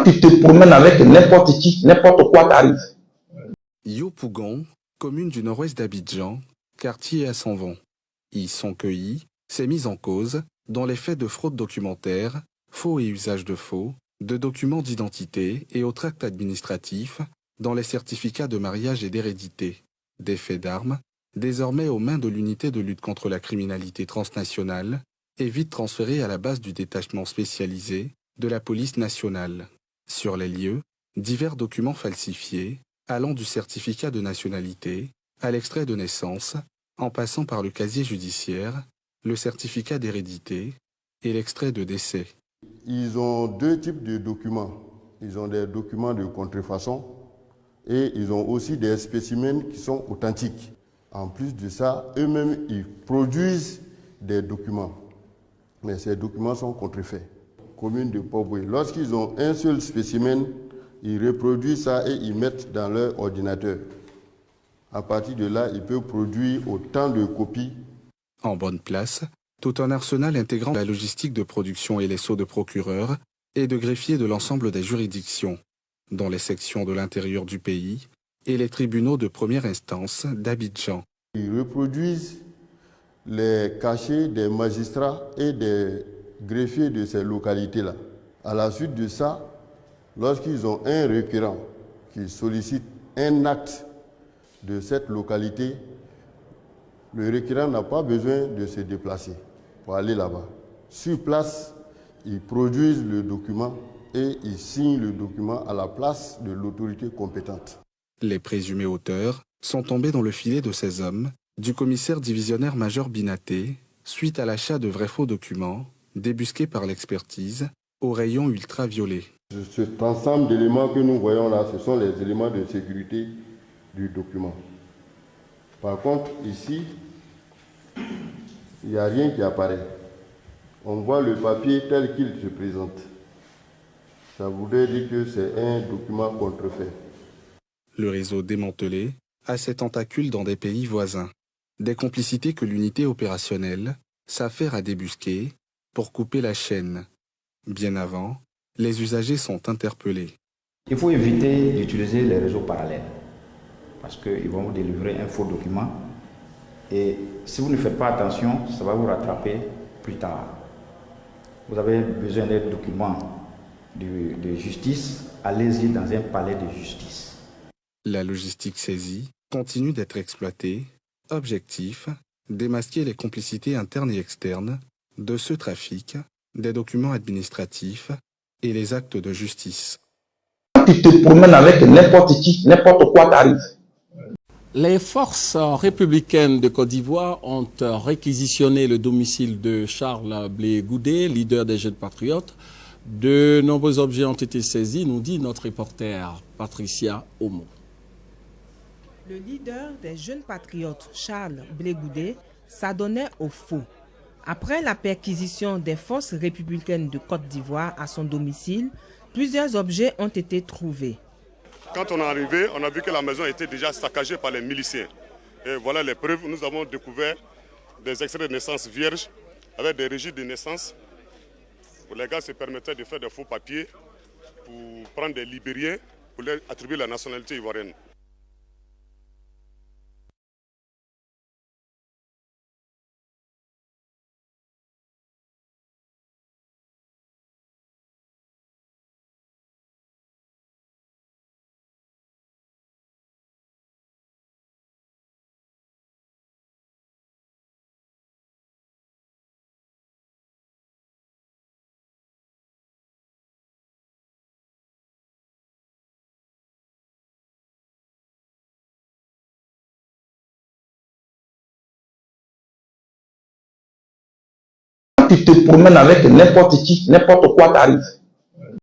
Tu te promènes avec n'importe qui, n'importe quoi t'arrive. Yopougon, commune du nord-ouest d'Abidjan, quartier à Sanvon. Y sont cueillis ces mises en cause dans les faits de fraude documentaire, faux et usage de faux, de documents d'identité et autres actes administratifs dans les certificats de mariage et d'hérédité, des faits d'armes, désormais aux mains de l'unité de lutte contre la criminalité transnationale et vite transférés à la base du détachement spécialisé de la police nationale. Sur les lieux, divers documents falsifiés, allant du certificat de nationalité à l'extrait de naissance, en passant par le casier judiciaire, le certificat d'hérédité et l'extrait de décès. Ils ont deux types de documents. Ils ont des documents de contrefaçon et ils ont aussi des spécimens qui sont authentiques. En plus de ça, eux-mêmes, ils produisent des documents. Mais ces documents sont contrefaits. Commune de Poboué, lorsqu'ils ont un seul spécimen, ils reproduisent ça et ils mettent dans leur ordinateur. À partir de là, ils peuvent produire autant de copies. En bonne place, tout un arsenal intégrant la logistique de production et les sceaux de procureurs et de greffiers de l'ensemble des juridictions, dans les sections de l'intérieur du pays et les tribunaux de première instance d'Abidjan. Ils reproduisent les cachets des magistrats et des greffiers de ces localités-là. À la suite de ça, lorsqu'ils ont un requérant qui sollicite un acte de cette localité, le requérant n'a pas besoin de se déplacer pour aller là-bas. Sur place, ils produisent le document et ils signent le document à la place de l'autorité compétente. Les présumés auteurs sont tombés dans le filet de ces hommes, du commissaire divisionnaire major Binaté, suite à l'achat de vrais faux documents, débusqués par l'expertise, au rayon ultraviolet. Cet ensemble d'éléments que nous voyons là, ce sont les éléments de sécurité du document. Par contre, ici, il n'y a rien qui apparaît. On voit le papier tel qu'il se présente. Ça voudrait dire que c'est un document contrefait. Le réseau démantelé a ses tentacules dans des pays voisins. Des complicités que l'unité opérationnelle s'affaire à débusquer pour couper la chaîne. Bien avant, les usagers sont interpellés. Il faut éviter d'utiliser les réseaux parallèles parce qu'ils vont vous délivrer un faux document et si vous ne faites pas attention, ça va vous rattraper plus tard. Vous avez besoin d'un document de justice, allez-y dans un palais de justice. La logistique saisie continue d'être exploitée. Objectif, démasquer les complicités internes et externes de ce trafic, des documents administratifs et les actes de justice. Tu te promènes avec n'importe qui, n'importe quoi t'arrive. Les forces républicaines de Côte d'Ivoire ont réquisitionné le domicile de Charles Blé Goudé, leader des Jeunes Patriotes. De nombreux objets ont été saisis, nous dit notre reporter Patricia Omo. Le leader des Jeunes Patriotes, Charles Blé Goudé, s'adonnait au faux. Après la perquisition des forces républicaines de Côte d'Ivoire à son domicile, plusieurs objets ont été trouvés. Quand on est arrivé, on a vu que la maison était déjà saccagée par les miliciens. Et voilà les preuves. Nous avons découvert des extraits de naissance vierges avec des registres de naissance. Les gars se permettaient de faire des faux papiers pour prendre des Libériens pour leur attribuer la nationalité ivoirienne. Tu te promènes avec n'importe qui, n'importe quoi t'arrive.